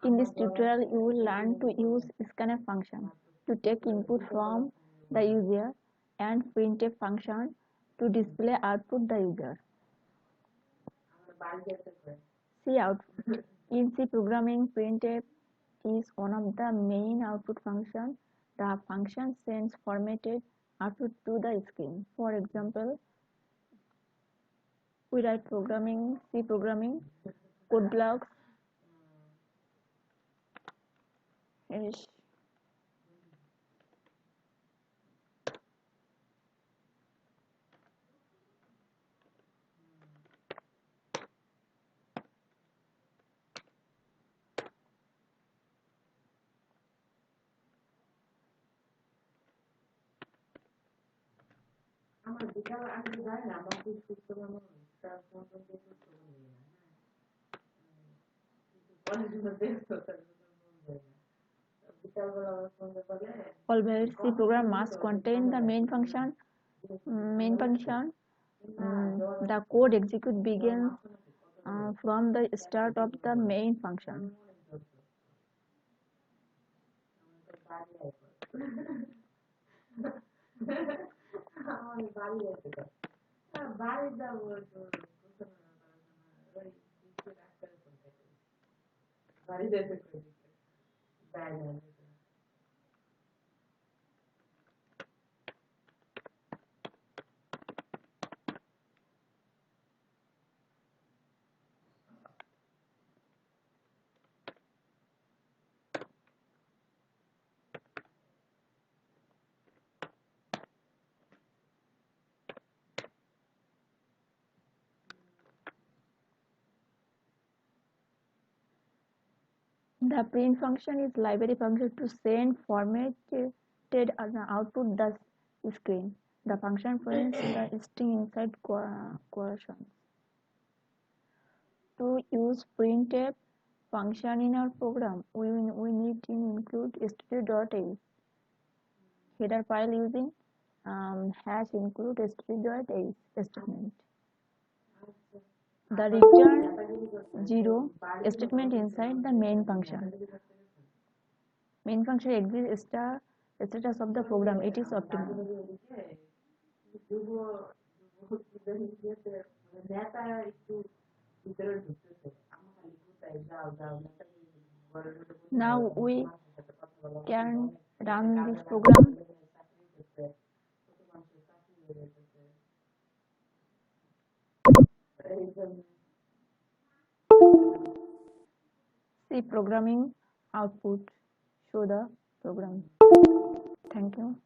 In this tutorial, you will learn to use scanf function to take input from the user and printf function to display output the user. See output. In C programming, printf is one of the main output functions. The function sends formatted output to the screen. For example, we write C programming, code blocks, is always C program must contain the main function. The code execute begins from the start of the main function. The print function is library function to send formatted output the screen. The function prints the string inside quotations. To use printf function in our program, we need to include std.h. Header file using hash include std.h statement. The return 0 statement inside the main function. Main function exists status of the program. It is optimal. Now we can run this program. See programming output. Show the program. Thank you.